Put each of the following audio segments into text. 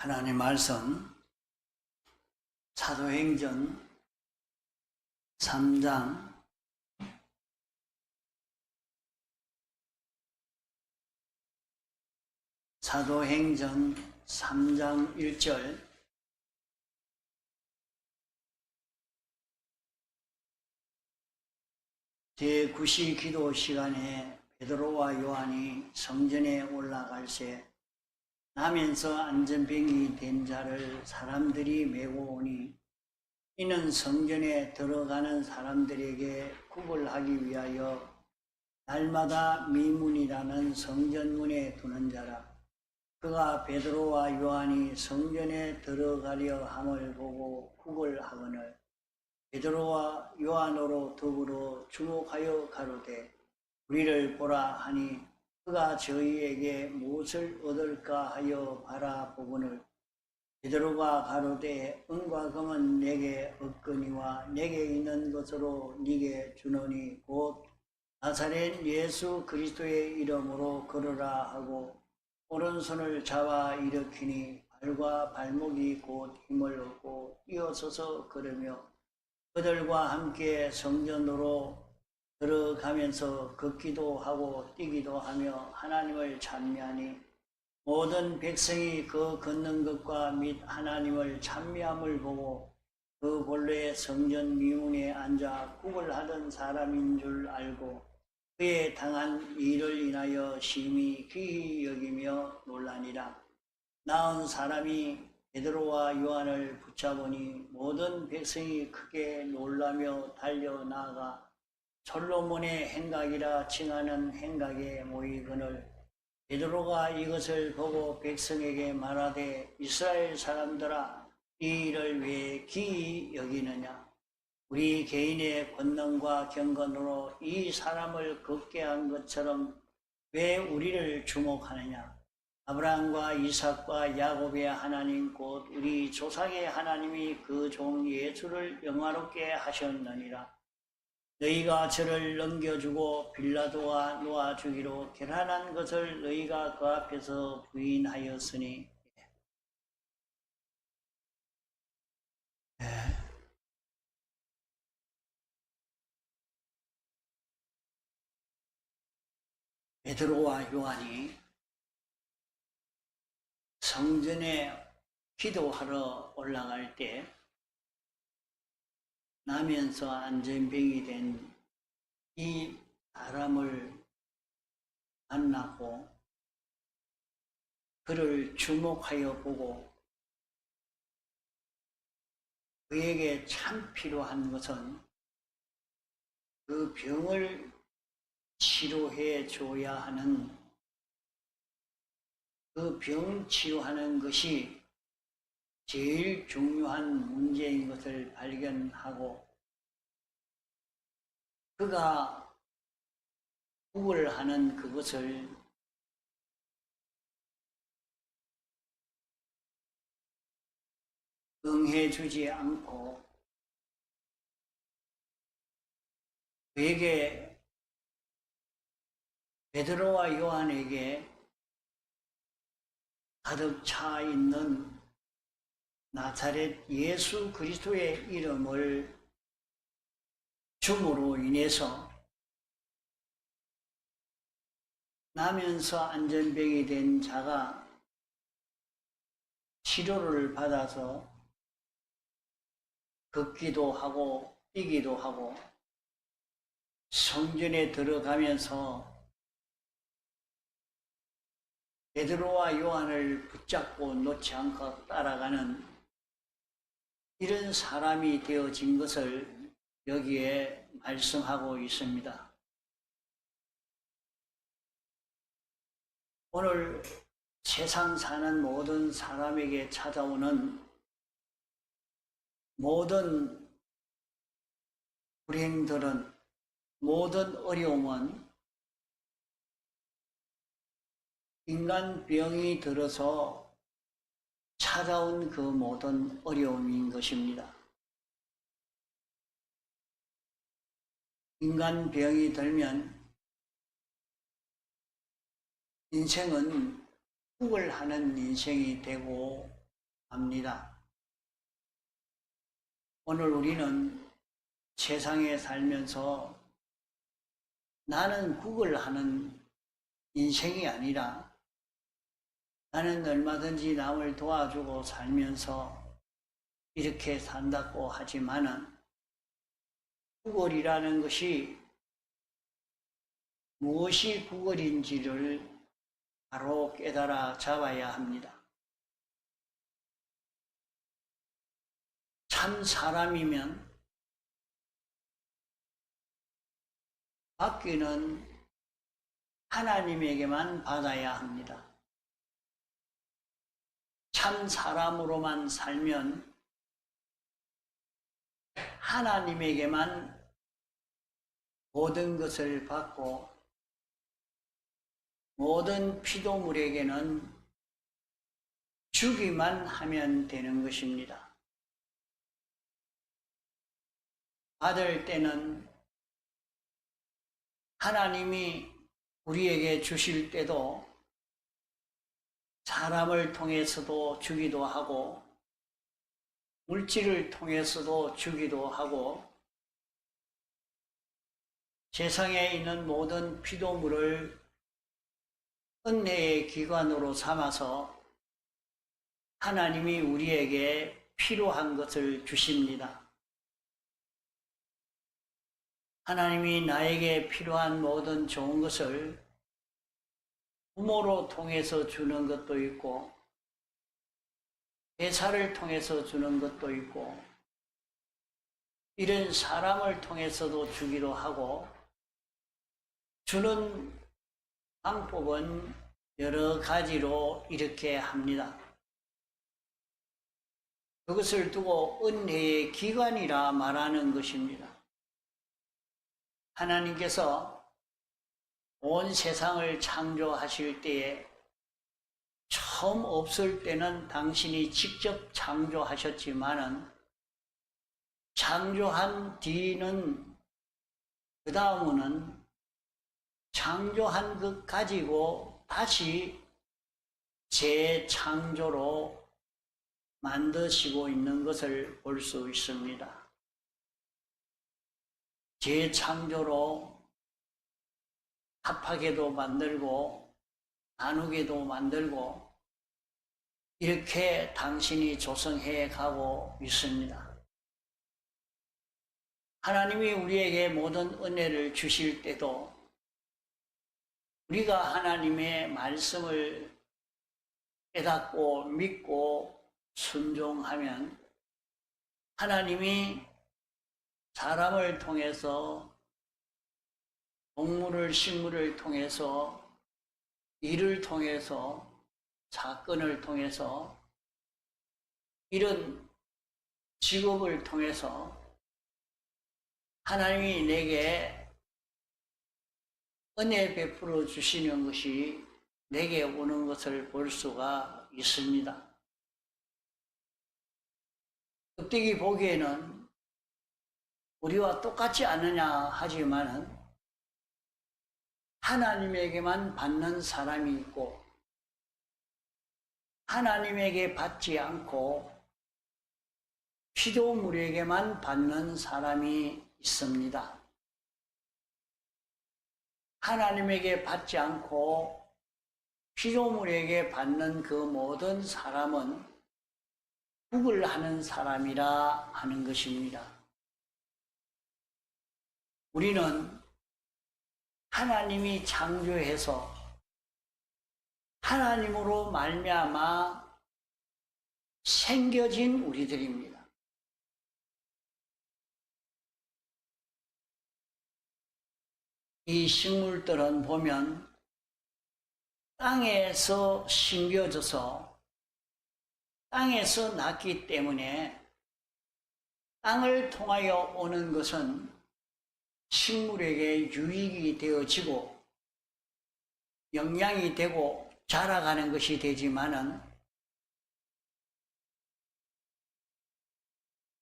하나님 말씀 사도행전 3장 1절 제9시 기도 시간에 베드로와 요한이 성전에 올라갈새 나면서 안전병이 된 자를 사람들이 메고 오니 이는 성전에 들어가는 사람들에게 구걸하기 위하여 날마다 미문이라는 성전문에 두는 자라. 그가 베드로와 요한이 성전에 들어가려 함을 보고 구걸하거늘 베드로와 요한으로 더불어 주목하여 가로되 우리를 보라 하니 그가 저희에게 무엇을 얻을까 하여 바라보거늘 베드로가 가로되 은과 금은 내게 없거니와 내게 있는 것으로 네게 주노니 곧 나사렛 예수 그리스도의 이름으로 걸으라 하고 오른손을 잡아 일으키니 발과 발목이 곧 힘을 얻고 뛰어서서 걸으며 그들과 함께 성전으로 들어가면서 걷기도 하고 뛰기도 하며 하나님을 찬미하니 모든 백성이 그 걷는 것과 및 하나님을 찬미함을 보고 그 본래 성전 미문에 앉아 구걸하던 사람인 줄 알고 그의 당한 일을 인하여 심히 귀히 여기며 놀라니라. 나은 사람이 베드로와 요한을 붙잡으니 모든 백성이 크게 놀라며 달려나가 솔로몬의 행각이라 칭하는 행각에 모이거늘 베드로가 이것을 보고 백성에게 말하되 이스라엘 사람들아 이 일을 왜 기이 여기느냐. 우리 개인의 권능과 경건으로 이 사람을 걷게 한 것처럼 왜 우리를 주목하느냐. 아브라함과 이삭과 야곱의 하나님 곧 우리 조상의 하나님이 그 종 예수를 영화롭게 하셨느니라. 너희가 저를 넘겨주고 빌라도가 놓아주기로 결단한 것을 너희가 그 앞에서 부인하였으니 베드로와 요한이 성전에 기도하러 올라갈 때 나면서 안전병이 된 이 사람을 만나고 그를 주목하여 보고 그에게 참 필요한 것은 그 병을 치료해 줘야 하는 그 병 치료하는 것이 제일 중요한 문제인 것을 발견하고 그가 구걸하는 그것을 응해주지 않고 그에게 베드로와 요한에게 가득 차 있는 나사렛 예수 그리스도의 이름을 줌으로 인해서 나면서 안전병이 된 자가 치료를 받아서 걷기도 하고 뛰기도 하고 성전에 들어가면서 베드로와 요한을 붙잡고 놓지 않고 따라가는 이런 사람이 되어진 것을 여기에 말씀하고 있습니다. 오늘 세상 사는 모든 사람에게 찾아오는 모든 불행들은 모든 어려움은 인간 병이 들어서 찾아온 그 모든 어려움인 것입니다. 인간 병이 들면 인생은 구걸하는 인생이 되고 합니다. 오늘 우리는 세상에 살면서 나는 국을 하는 인생이 아니라 나는 얼마든지 남을 도와주고 살면서 이렇게 산다고 하지만은 구걸이라는 것이 무엇이 구걸인지를 바로 깨달아 잡아야 합니다. 참 사람이면 받기는 하나님에게만 받아야 합니다. 참 사람으로만 살면 하나님에게만 모든 것을 받고 모든 피조물에게는 주기만 하면 되는 것입니다. 받을 때는 하나님이 우리에게 주실 때도 사람을 통해서도 주기도 하고 물질을 통해서도 주기도 하고 세상에 있는 모든 피조물을 은혜의 기관으로 삼아서 하나님이 우리에게 필요한 것을 주십니다. 하나님이 나에게 필요한 모든 좋은 것을 부모로 통해서 주는 것도 있고 회사를 통해서 주는 것도 있고 이런 사람을 통해서도 주기도 하고 주는 방법은 여러 가지로 이렇게 합니다. 그것을 두고 은혜의 기관이라 말하는 것입니다. 하나님께서 온 세상을 창조하실 때에 처음 없을 때는 당신이 직접 창조하셨지만은 창조한 뒤는 그 다음은 창조한 것 가지고 다시 재창조로 만드시고 있는 것을 볼 수 있습니다. 재창조로 합하게도 만들고 나누게도 만들고 이렇게 당신이 조성해 가고 있습니다. 하나님이 우리에게 모든 은혜를 주실 때도 우리가 하나님의 말씀을 깨닫고 믿고 순종하면 하나님이 사람을 통해서 동물을, 식물을 통해서 일을 통해서 사건을 통해서 이런 직업을 통해서 하나님이 내게 은혜 베풀어 주시는 것이 내게 오는 것을 볼 수가 있습니다. 껍데기 보기에는 우리와 똑같지 않느냐 하지만은 하나님에게만 받는 사람이 있고 하나님에게 받지 않고 피조물에게만 받는 사람이 있습니다. 하나님에게 받지 않고 피조물에게 받는 그 모든 사람은 국을 하는 사람이라 하는 것입니다. 우리는 하나님이 창조해서 하나님으로 말미암아 생겨진 우리들입니다. 이 식물들은 보면 땅에서 심겨져서 땅에서 났기 때문에 땅을 통하여 오는 것은 식물에게 유익이 되어지고 영양이 되고 자라가는 것이 되지만은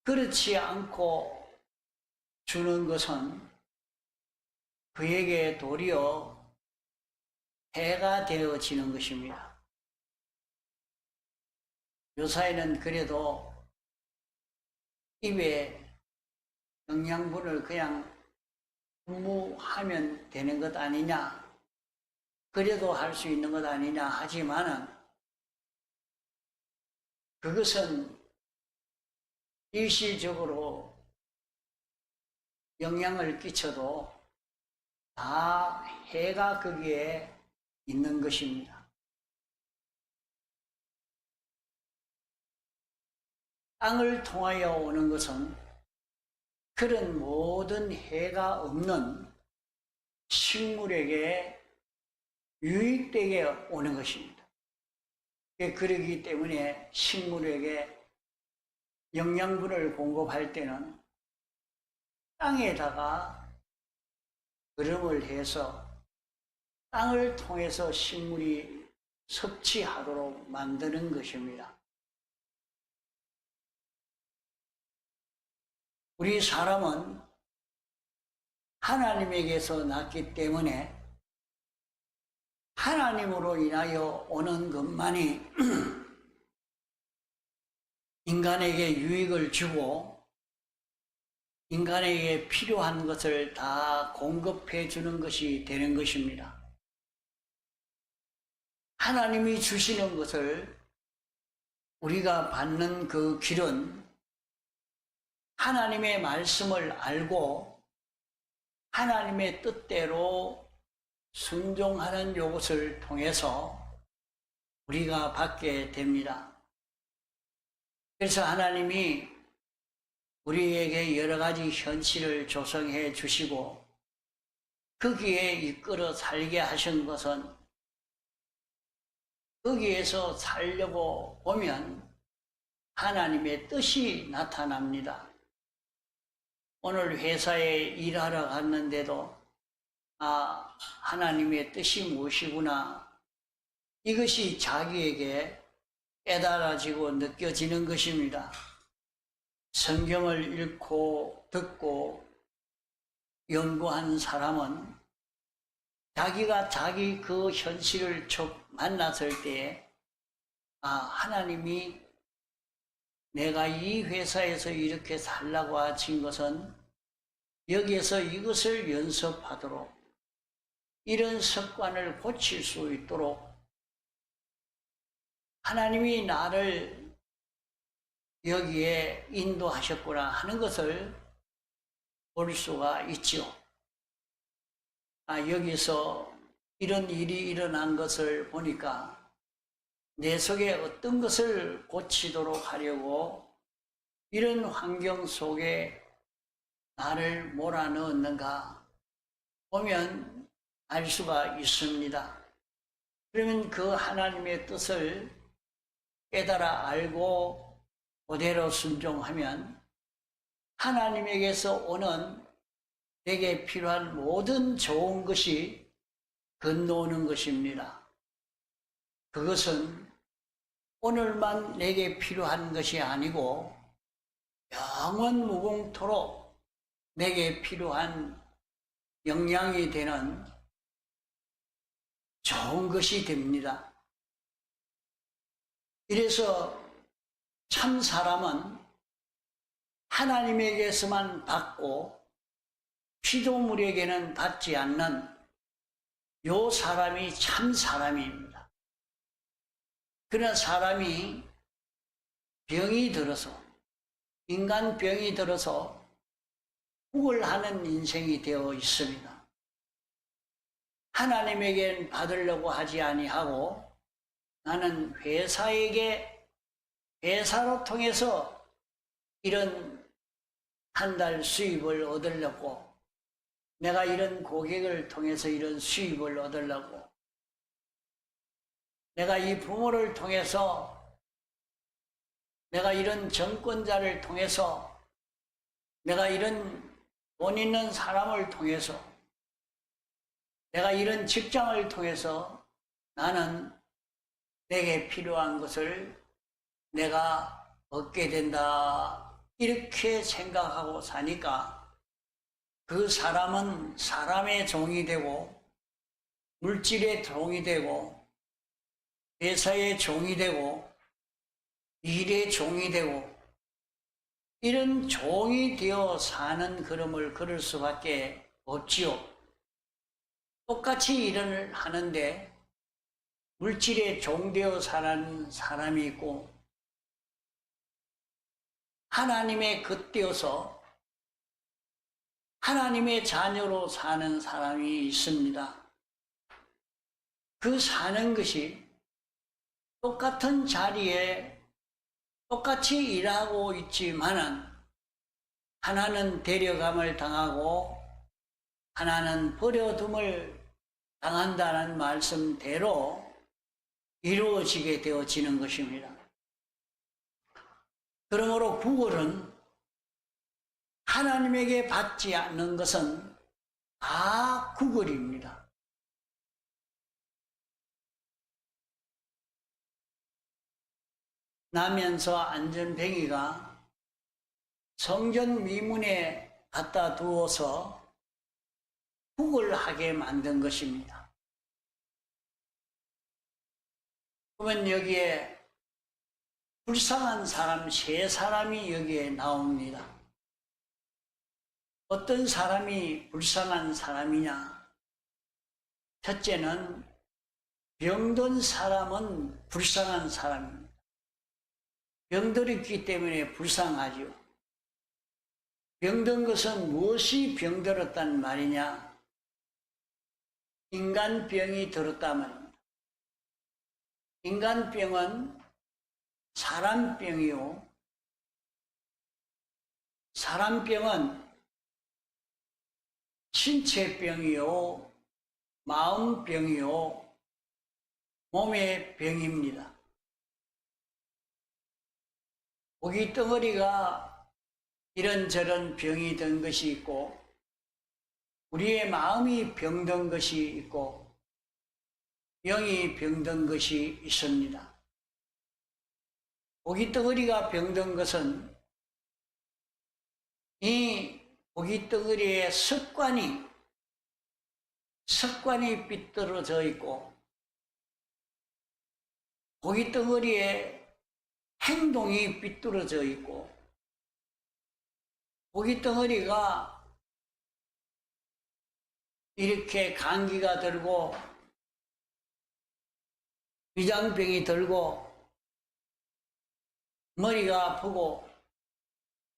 그렇지 않고 주는 것은 그에게 도리어 해가 되어지는 것입니다. 요사이는 그래도 입에 영양분을 그냥 분무하면 되는 것 아니냐, 그래도 할 수 있는 것 아니냐 하지만은 그것은 일시적으로 영향을 끼쳐도 다 해가 거기에 있는 것입니다. 땅을 통하여 오는 것은 그런 모든 해가 없는 식물에게 유익되게 오는 것입니다. 그러기 때문에 식물에게 영양분을 공급할 때는 땅에다가 거름을 해서 땅을 통해서 식물이 섭취하도록 만드는 것입니다. 우리 사람은 하나님에게서 났기 때문에 하나님으로 인하여 오는 것만이 인간에게 유익을 주고 인간에게 필요한 것을 다 공급해 주는 것이 되는 것입니다. 하나님이 주시는 것을 우리가 받는 그 길은 하나님의 말씀을 알고 하나님의 뜻대로 순종하는 요것을 통해서 우리가 받게 됩니다. 그래서 하나님이 우리에게 여러 가지 현실을 조성해 주시고 거기에 이끌어 살게 하신 것은 거기에서 살려고 보면 하나님의 뜻이 나타납니다. 오늘 회사에 일하러 갔는데도 하나님의 뜻이 무엇이구나, 이것이 자기에게 깨달아지고 느껴지는 것입니다. 성경을 읽고 듣고 연구한 사람은 자기가 자기 그 현실을 만났을 때에 하나님이 내가 이 회사에서 이렇게 살라고 하신 것은 여기에서 이것을 연습하도록, 이런 습관을 고칠 수 있도록 하나님이 나를 여기에 인도하셨구나 하는 것을 볼 수가 있죠. 여기서 이런 일이 일어난 것을 보니까 내 속에 어떤 것을 고치도록 하려고 이런 환경 속에 나를 몰아넣었는가 보면 알 수가 있습니다. 그러면 그 하나님의 뜻을 깨달아 알고 그대로 순종하면 하나님에게서 오는 내게 필요한 모든 좋은 것이 건너오는 것입니다. 그것은 오늘만 내게 필요한 것이 아니고 영원 무궁토록 내게 필요한 영양이 되는 좋은 것이 됩니다. 이래서 참 사람은 하나님에게서만 받고 피조물에게는 받지 않는 요 사람이 참 사람입니다. 그러나 사람이 병이 들어서, 인간 병이 들어서 우울하는 인생이 되어 있습니다. 하나님에겐 받으려고 하지 아니하고 나는 회사로 통해서 이런 한 달 수입을 얻으려고, 내가 이런 고객을 통해서 이런 수입을 얻으려고, 내가 이 부모를 통해서, 내가 이런 정권자를 통해서, 내가 이런 돈 있는 사람을 통해서, 내가 이런 직장을 통해서 나는 내게 필요한 것을 내가 얻게 된다, 이렇게 생각하고 사니까 그 사람은 사람의 종이 되고 물질의 종이 되고 회사의 종이 되고 일의 종이 되고 이런 종이 되어 사는 걸음을 걸을 수밖에 없지요. 똑같이 일을 하는데 물질의 종되어 사는 사람이 있고 하나님의 겉되어서 하나님의 자녀로 사는 사람이 있습니다. 그 사는 것이 똑같은 자리에 똑같이 일하고 있지만은 하나는 데려감을 당하고 하나는 버려둠을 당한다는 말씀대로 이루어지게 되어지는 것입니다. 그러므로 구걸은 하나님에게 받지 않는 것은 다 구걸입니다. 나면서 안전뱅이가 성전 미문에 갖다 두어서 구걸하게 만든 것입니다. 그러면 여기에 불쌍한 사람 세 사람이 여기에 나옵니다. 어떤 사람이 불쌍한 사람이냐? 첫째는 병든 사람은 불쌍한 사람입니다. 병들었기 때문에 불쌍하죠. 병든 것은 무엇이 병들었단 말이냐? 인간병이 들었단 말입니다. 인간병은 사람병이요. 사람병은 신체병이요. 마음병이요. 몸의 병입니다. 고기 덩어리가 이런저런 병이 든 것이 있고 우리의 마음이 병든 것이 있고 영이 병든 것이 있습니다. 고기 덩어리가 병든 것은 이 고기 덩어리의 습관이 삐뚤어져 있고 고기 덩어리의 행동이 삐뚤어져 있고 고기 덩어리가 이렇게 감기가 들고 위장병이 들고 머리가 아프고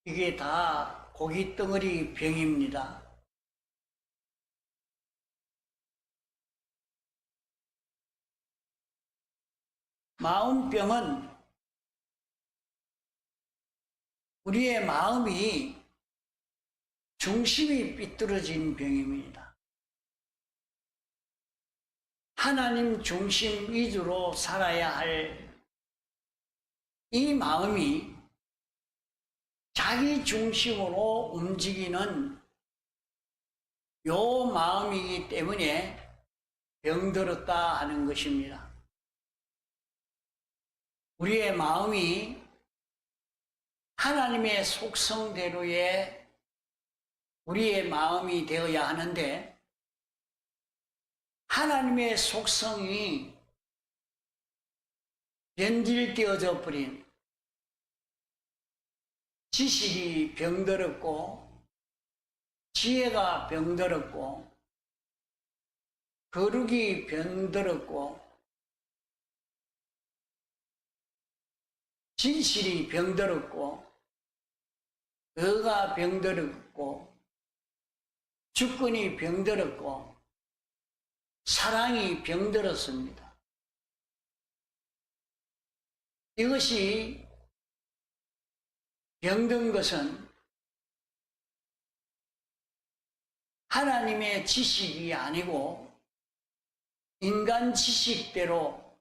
이게 다 고기 덩어리 병입니다. 마음병은 우리의 마음이 중심이 삐뚤어진 병입니다. 하나님 중심 위주로 살아야 할 이 마음이 자기 중심으로 움직이는 요 마음이기 때문에 병들었다 하는 것입니다. 우리의 마음이 하나님의 속성대로의 우리의 마음이 되어야 하는데 하나님의 속성이 변질되어져 버린 지식이 병들었고 지혜가 병들었고 거룩이 병들었고 진실이 병들었고 의가 병들었고 주권이 병들었고 사랑이 병들었습니다. 이것이 병든 것은 하나님의 지식이 아니고 인간 지식대로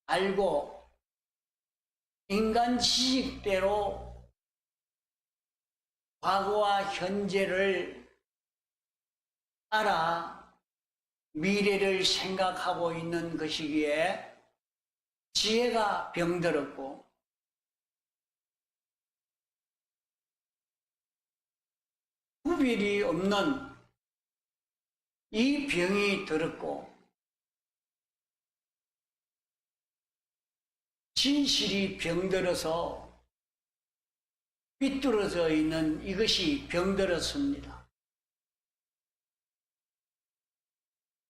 알고 인간 지식대로 과거와 현재를 알아 미래를 생각하고 있는 것이기에 지혜가 병들었고 구별이 없는 이 병이 들었고 진실이 병들어서 삐뚤어져 있는 이것이 병들었습니다.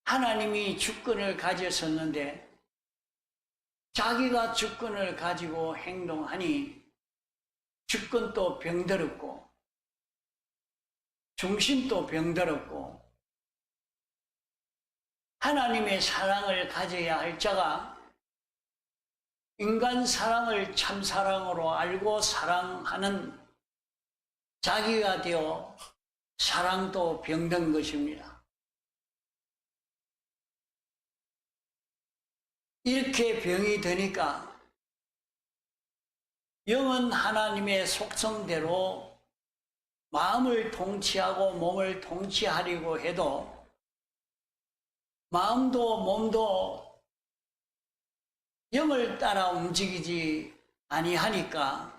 하나님이 주권을 가졌었는데 자기가 주권을 가지고 행동하니 주권도 병들었고 중심도 병들었고 하나님의 사랑을 가져야 할 자가 인간 사랑을 참 사랑으로 알고 사랑하는 자기가 되어 사랑도 병든 것입니다. 이렇게 병이 드니까 영은 하나님의 속성대로 마음을 통치하고 몸을 통치하려고 해도 마음도 몸도 영을 따라 움직이지 아니하니까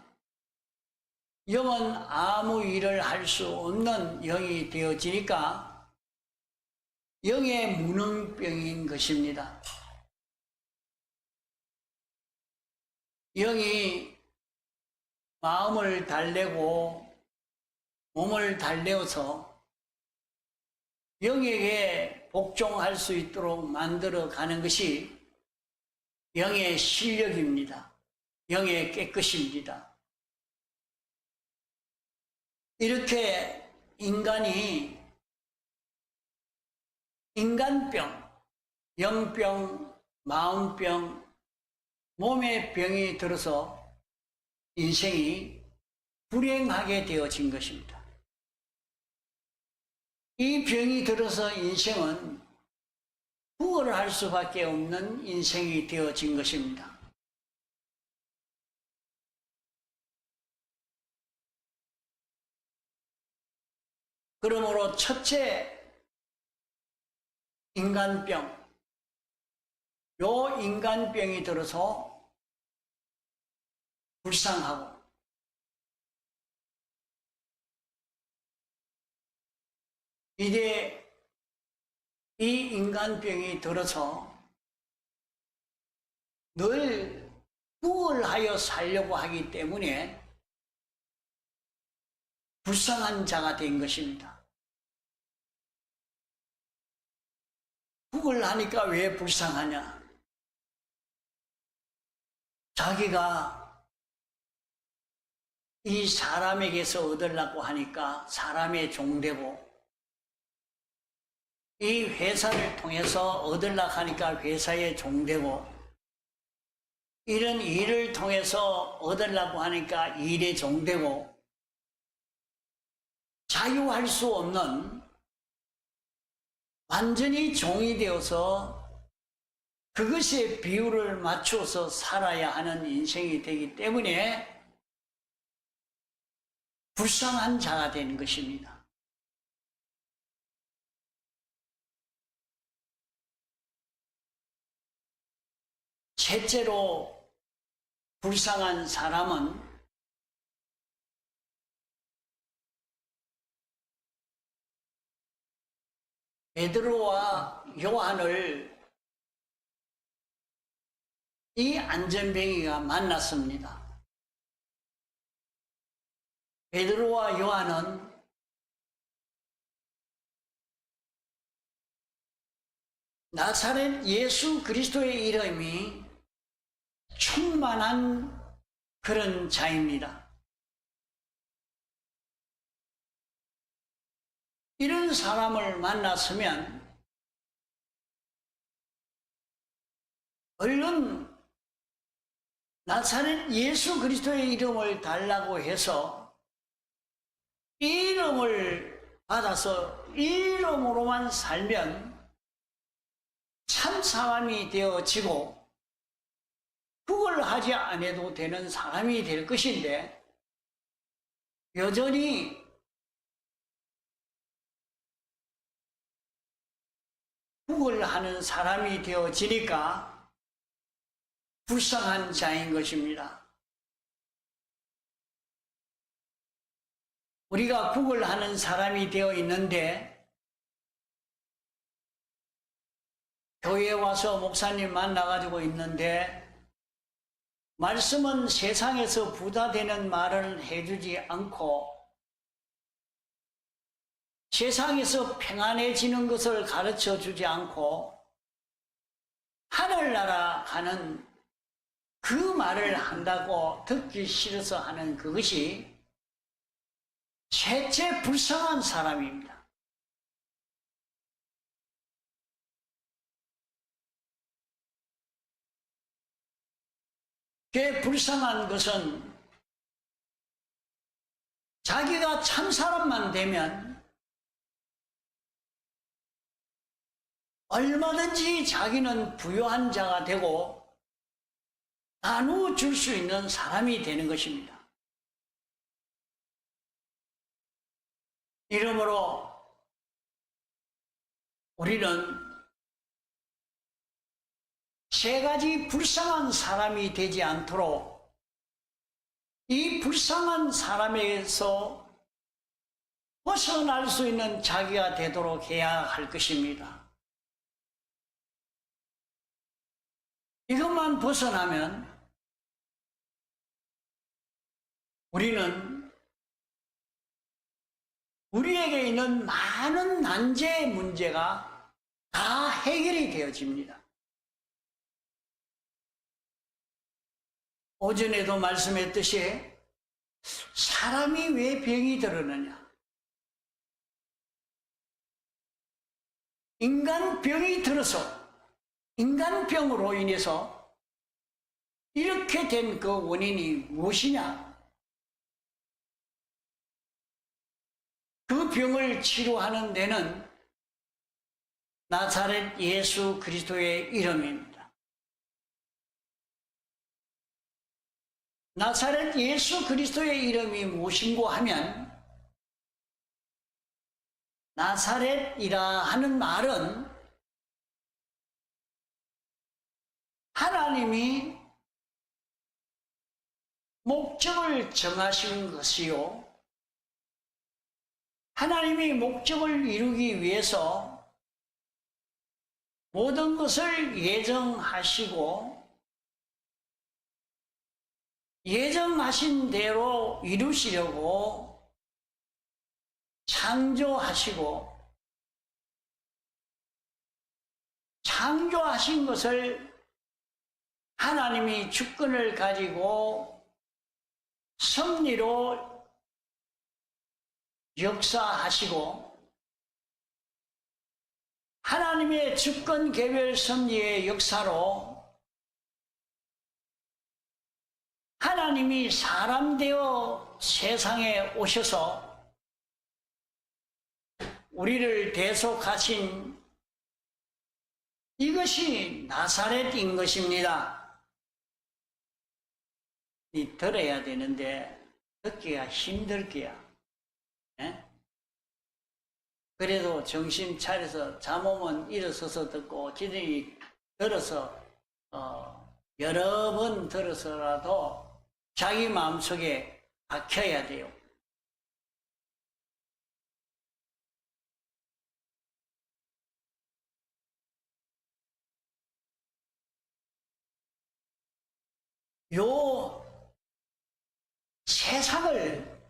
영은 아무 일을 할 수 없는 영이 되어지니까 영의 무능병인 것입니다. 영이 마음을 달래고 몸을 달래어서 영에게 복종할 수 있도록 만들어 가는 것이 영의 실력입니다. 영의 깨끗입니다. 이렇게 인간이 인간병, 영병, 마음병, 몸의 병이 들어서 인생이 불행하게 되어진 것입니다. 이 병이 들어서 인생은 부활할 수밖에 없는 인생이 되어진 것입니다. 그러므로 첫째 인간병, 요 인간병이 들어서 불쌍하고 이제 이 인간병이 들어서 늘 부활하여 살려고 하기 때문에 불쌍한 자가 된 것입니다. 부활하니까 왜 불쌍하냐? 자기가 이 사람에게서 얻으려고 하니까 사람의 종되고 이 회사를 통해서 얻으려고 하니까 회사의 종되고 이런 일을 통해서 얻으려고 하니까 일의 종되고 자유할 수 없는 완전히 종이 되어서 그것에 비율을 맞추어서 살아야 하는 인생이 되기 때문에 불쌍한 자가 되는 것입니다. 셋째로 불쌍한 사람은 베드로와 요한을 이 안전뱅이가 만났습니다. 베드로와 요한은 나사렛 예수 그리스도의 이름이 충만한 그런 자입니다. 이런 사람을 만났으면 얼른 나사렛 예수 그리스도의 이름을 달라고 해서 이 이름을 받아서 이 이름으로만 살면 참 사람이 되어지고 그걸 하지 않아도 되는 사람이 될 것인데 여전히 그걸 하는 사람이 되어지니까 불쌍한 자인 것입니다. 우리가 그걸 하는 사람이 되어 있는데 교회에 와서 목사님 만나가지고 있는데 말씀은 세상에서 부다되는 말을 해주지 않고 세상에서 평안해지는 것을 가르쳐 주지 않고 하늘나라 가는 그 말을 한다고 듣기 싫어서 하는 그것이 셋째 불쌍한 사람입니다. 그 불쌍한 것은 자기가 참 사람만 되면 얼마든지 자기는 부유한 자가 되고 나누어 줄 수 있는 사람이 되는 것입니다. 이러므로 우리는 세 가지 불쌍한 사람이 되지 않도록 이 불쌍한 사람에서 벗어날 수 있는 자기가 되도록 해야 할 것입니다. 이것만 벗어나면 우리는 우리에게 있는 많은 난제 문제가 다 해결이 되어집니다. 오전에도 말씀했듯이 사람이 왜 병이 들었느냐? 인간병이 들어서 인간병으로 인해서 이렇게 된 그 원인이 무엇이냐? 그 병을 치료하는 데는 나사렛 예수 그리스도의 이름입니다. 나사렛 예수 그리스도의 이름이 무엇인고 하면 나사렛이라 하는 말은 하나님이 목적을 정하신 것이요. 하나님이 목적을 이루기 위해서 모든 것을 예정하시고 예정하신 대로 이루시려고 창조하시고 창조하신 것을 하나님이 주권을 가지고 섭리로 역사하시고 하나님의 주권 개별 섭리의 역사로 하나님이 사람 되어 세상에 오셔서 우리를 대속하신 이것이 나사렛인 것입니다. 이 들어야 되는데 듣기가 힘들게야. 그래도 정신 차려서 잠오면 일어서서 듣고 지들이 들어서 여러 번 들어서라도 자기 마음속에 박혀야 돼요. 요 세상을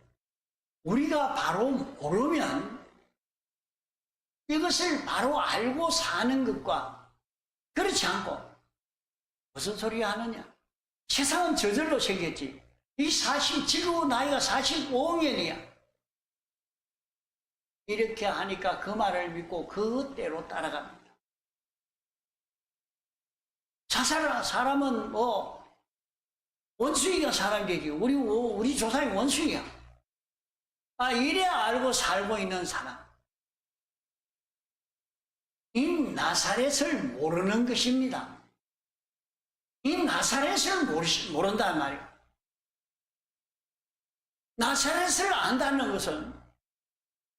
우리가 바로 모르면 이것을 바로 알고 사는 것과 그렇지 않고 무슨 소리 하느냐? 세상은 저절로 생겼지. 지금 나이가 45년이야. 이렇게 하니까 그 말을 믿고 그대로 따라갑니다. 사람은 원숭이가 사람 되지. 우리 조상이 원숭이야. 이래야 알고 살고 있는 사람. 이 나사렛을 모르는 것입니다. 이 나사렛을 모른단 말이에요. 나사렛을 안다는 것은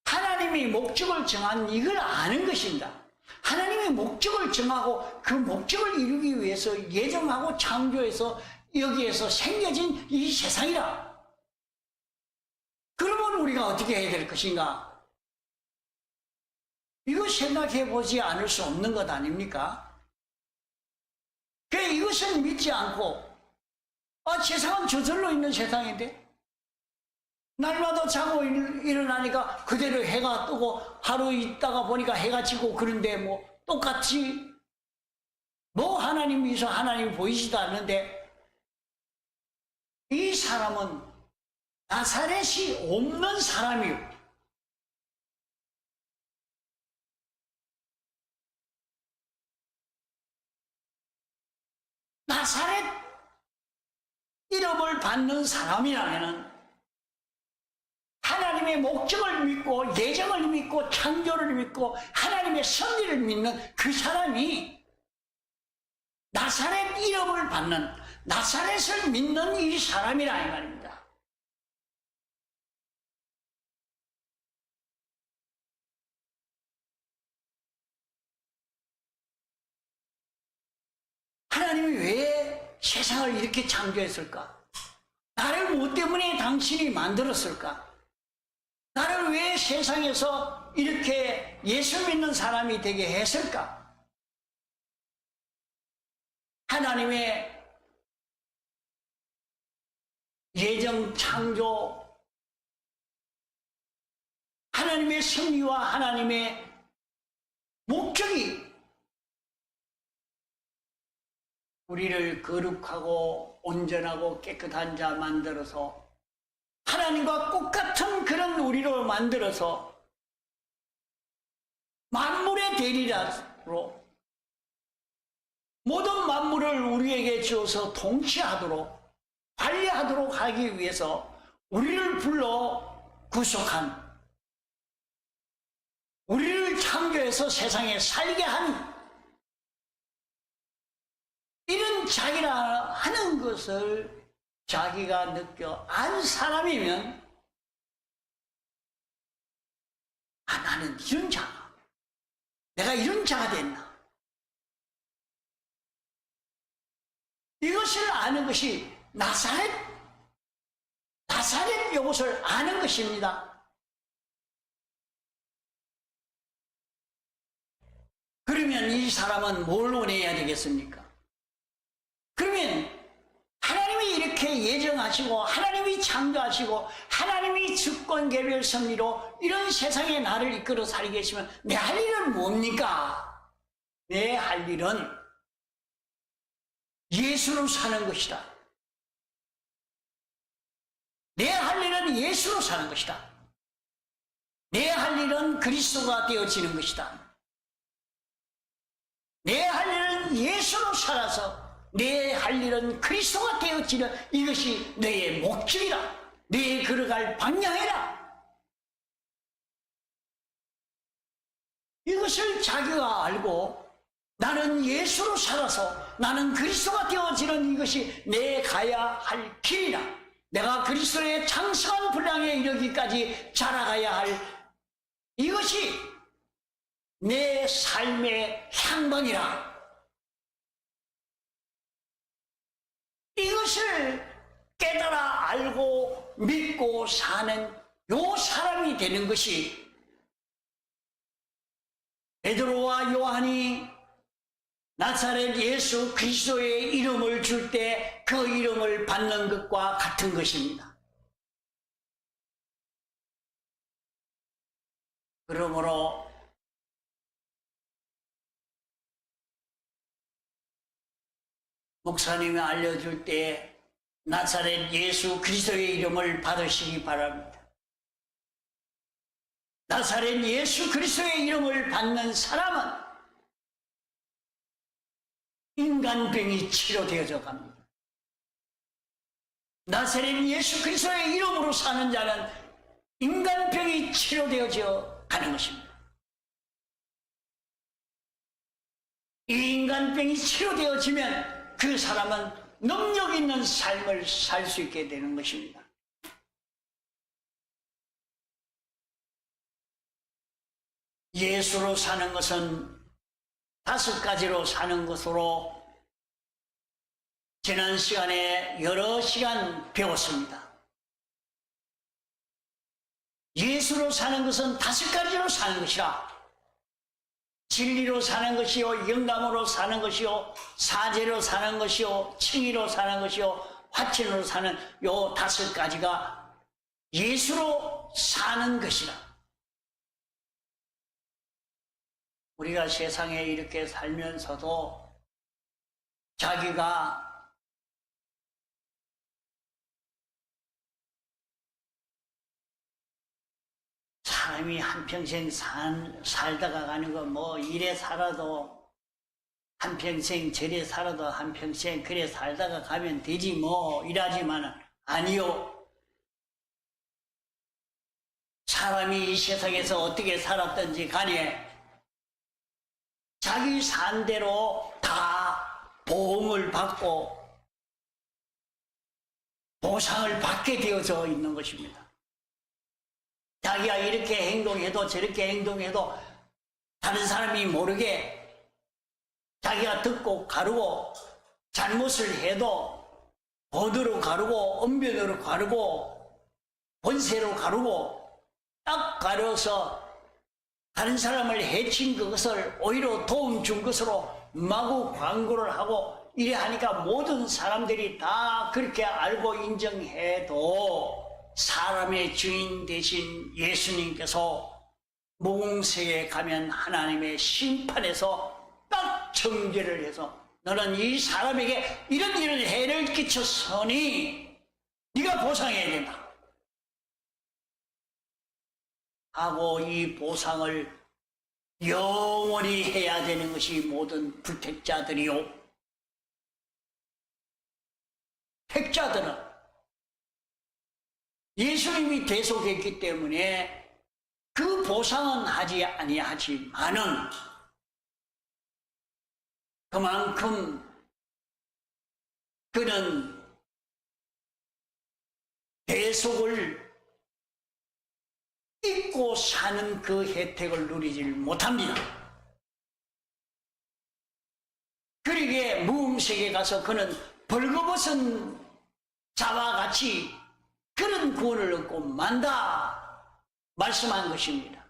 하나님이 목적을 정한 이걸 아는 것입니다. 하나님의 목적을 정하고 그 목적을 이루기 위해서 예정하고 창조해서 여기에서 생겨진 이 세상이라. 그러면 우리가 어떻게 해야 될 것인가? 이거 생각해 보지 않을 수 없는 것 아닙니까? 이것을 믿지 않고 세상은 저절로 있는 세상인데 날마다 자고 일어나니까 그대로 해가 뜨고 하루 있다가 보니까 해가 지고 그런데 뭐 똑같이 뭐 하나님이서 하나님이 보이지도 않는데 이 사람은 나사렛이 없는 사람이요. 나사렛 이름을 받는 사람이라면 하나님의 목적을 믿고 예정을 믿고 창조를 믿고 하나님의 섭리를 믿는 그 사람이 나사렛 이름을 받는 나사렛을 믿는 이 사람이라 이 말입니다. 하나님이 왜 세상을 이렇게 창조했을까? 나를 뭐 때문에 당신이 만들었을까? 나를 왜 세상에서 이렇게 예수 믿는 사람이 되게 했을까? 하나님의 예정 창조, 하나님의 섭리와 하나님의 목적이 우리를 거룩하고 온전하고 깨끗한 자 만들어서 하나님과 똑같은 그런 우리로 만들어서 만물의 대리자로 모든 만물을 우리에게 주어서 통치하도록 관리하도록 하기 위해서 우리를 불러 구속한 우리를 창조해서 세상에 살게 한 이런 자기라 하는 것을 자기가 느껴 안 사람이면 나는 이런 자가 내가 이런 자가 됐나 이것을 아는 것이 나사렛 이것을 아는 것입니다. 그러면 이 사람은 뭘 원해야 되겠습니까? 그러면 하나님이 이렇게 예정하시고 하나님이 창조하시고 하나님이 주권 개별 섭리로 이런 세상에 나를 이끌어 살게 계시면 내 할 일은 뭡니까? 내 할 일은 예수로 사는 것이다. 내 할 일은 예수로 사는 것이다. 내 할 일은 그리스도가 되어지는 것이다. 내 할 일은 예수로 살아서 내 할 일은 그리스도가 되어지는 이것이 너의 목적이라. 너의 걸어갈 방향이라. 이것을 자기가 알고 나는 예수로 살아서 나는 그리스도가 되어지는 이것이 내 가야 할 길이라. 내가 그리스도의 창성한 분량에 이르기까지 자라가야 할 이것이 내 삶의 향방이라. 이것을 깨달아 알고 믿고 사는 요 사람이 되는 것이 베드로와 요한이 나사렛 예수 그리스도의 이름을 줄 때 그 이름을 받는 것과 같은 것입니다. 그러므로 목사님이 알려줄 때 나사렛 예수 그리스도의 이름을 받으시기 바랍니다. 나사렛 예수 그리스도의 이름을 받는 사람은 인간병이 치료되어져 갑니다. 나사렛 예수 그리스도의 이름으로 사는 자는 인간병이 치료되어져 가는 것입니다. 이 인간병이 치료되어지면 그 사람은 능력 있는 삶을 살 수 있게 되는 것입니다. 예수로 사는 것은 5가지로 사는 것으로 지난 시간에 여러 시간 배웠습니다. 예수로 사는 것은 5가지로 사는 것이라. 진리로 사는 것이요, 영감으로 사는 것이요, 사제로 사는 것이요, 칭의로 사는 것이요, 화친으로 사는 요 5가지가 예수로 사는 것이라. 우리가 세상에 이렇게 살면서도 자기가 사람이 한평생 살다가 가는 거 뭐 이래 살아도 한평생 저래 살아도 한평생 그래 살다가 가면 되지 뭐 이러지만은 아니요. 사람이 이 세상에서 어떻게 살았든지 간에 자기 산대로 다 보험을 받고 보상을 받게 되어져 있는 것입니다. 자기가 이렇게 행동해도 저렇게 행동해도 다른 사람이 모르게 자기가 듣고 가르고 잘못을 해도 본으로 가르고 언변으로 가르고 본세로 가르고 딱 가려서 다른 사람을 해친 그것을 오히려 도움 준 것으로 마구 광고를 하고 이래 하니까 모든 사람들이 다 그렇게 알고 인정해도 사람의 주인 되신 예수님께서 모공세에 가면 하나님의 심판에서 딱 정죄를 해서 너는 이 사람에게 이런 해를 끼쳤으니 네가 보상해야 된다 하고 이 보상을 영원히 해야 되는 것이 모든 불택자들이요. 택자들은 예수님이 대속했기 때문에 그 보상은 하지 아니하지만은 그만큼 그는 대속을 잊고 사는 그 혜택을 누리질 못합니다. 그러기에 무음색에 가서 그는 벌거벗은 자와 같이 그런 구원을 얻고 만다 말씀한 것입니다.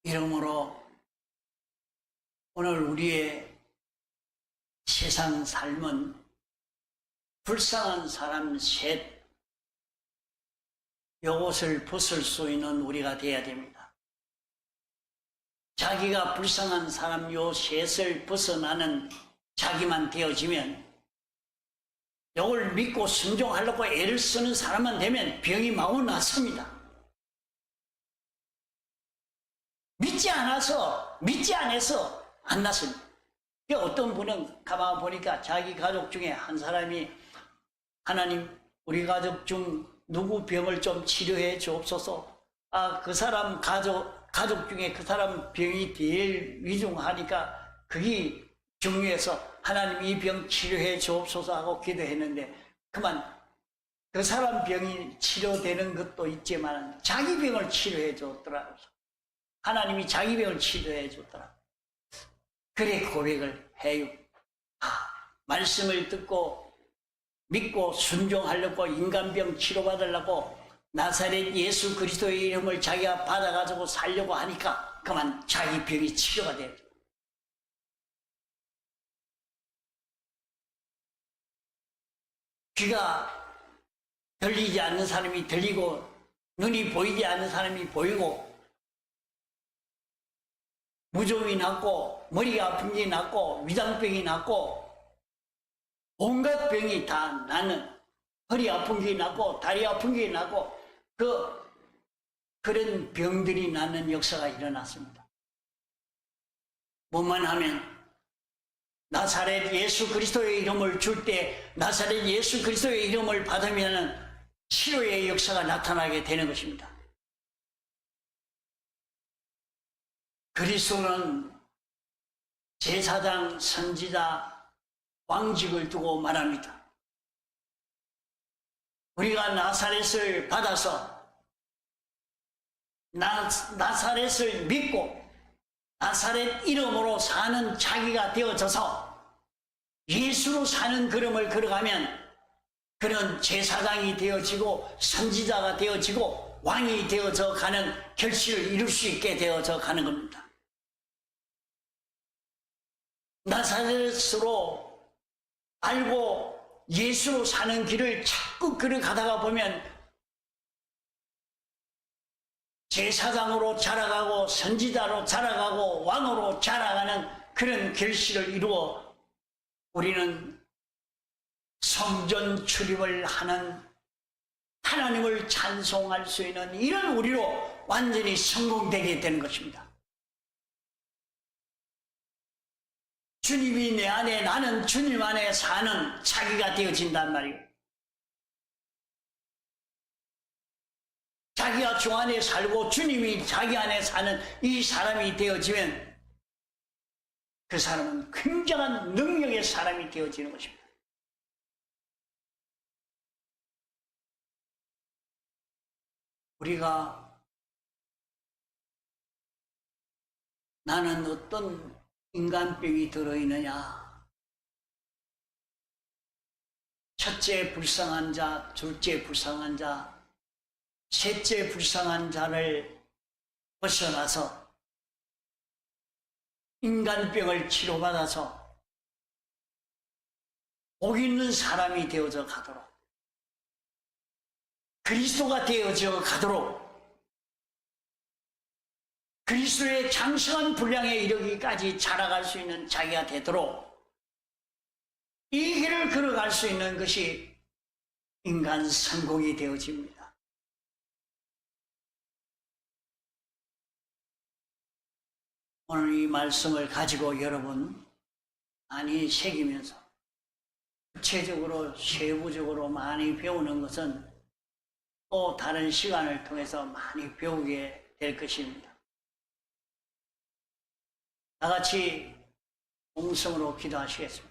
이러므로 오늘 우리의 세상 삶은 불쌍한 사람 셋 이것을 벗을 수 있는 우리가 되어야 됩니다. 자기가 불쌍한 사람 요 셋을 벗어나는 자기만 되어지면 이걸 믿고 순종하려고 애를 쓰는 사람만 되면 병이 마구 났습니다. 믿지 않아서 안 났습니다. 어떤 분은 가만 보니까 자기 가족 중에 한 사람이 하나님 우리 가족 중 누구 병을 좀 치료해 주옵소서. 그 사람 가족 중에 그 사람 병이 제일 위중하니까 그게 중요해서 하나님 이 병 치료해 주옵소서 하고 기도했는데 그만 그 사람 병이 치료되는 것도 있지만 자기 병을 치료해 줬더라고요. 하나님이 자기 병을 치료해 줬더라고요. 그래 고백을 해요. 말씀을 듣고 믿고 순종하려고 인간병 치료받으려고 나사렛 예수 그리스도의 이름을 자기가 받아가지고 살려고 하니까 그만 자기 병이 치료가 돼요. 귀가 들리지 않는 사람이 들리고 눈이 보이지 않는 사람이 보이고 무좀이 낫고 머리가 아픈 게 낫고 위장병이 낫고 온갖 병이 다 낫는 허리 아픈 게 낫고 다리 아픈 게 낫고 그런 병들이 낫는 역사가 일어났습니다. 뭐만 하면 나사렛 예수 그리스도의 이름을 줄 때 나사렛 예수 그리스도의 이름을 받으면 치료의 역사가 나타나게 되는 것입니다. 그리스도는 제사장, 선지자, 왕직을 두고 말합니다. 우리가 나사렛을 받아서 나사렛을 믿고 나사렛 이름으로 사는 자기가 되어져서 예수로 사는 걸음을 걸어가면 그는 제사장이 되어지고 선지자가 되어지고 왕이 되어져 가는 결실을 이룰 수 있게 되어져 가는 겁니다. 나사렛으로 알고 예수로 사는 길을 자꾸 걸어가다가 보면 제사장으로 자라가고 선지자로 자라가고 왕으로 자라가는 그런 결실을 이루어 우리는 성전 출입을 하는 하나님을 찬송할 수 있는 이런 우리로 완전히 성공되게 되는 것입니다. 주님이 내 안에, 나는 주님 안에 사는 자기가 되어진단 말이에요. 자기가 주 안에 살고 주님이 자기 안에 사는 이 사람이 되어지면 그 사람은 굉장한 능력의 사람이 되어지는 것입니다. 우리가 나는 어떤 인간병이 들어있느냐, 첫째 불쌍한 자, 둘째 불쌍한 자, 셋째 불쌍한 자를 벗어나서 인간병을 치료받아서 복 있는 사람이 되어져 가도록, 그리스도가 되어져 가도록, 그리스도의 장성한 분량에 이르기까지 자라갈 수 있는 자기가 되도록 이 길을 걸어갈 수 있는 것이 인간 성공이 되어집니다. 오늘 이 말씀을 가지고 여러분 많이 새기면서 구체적으로 세부적으로 많이 배우는 것은 또 다른 시간을 통해서 많이 배우게 될 것입니다. 다 같이 동성으로 기도하시겠습니다.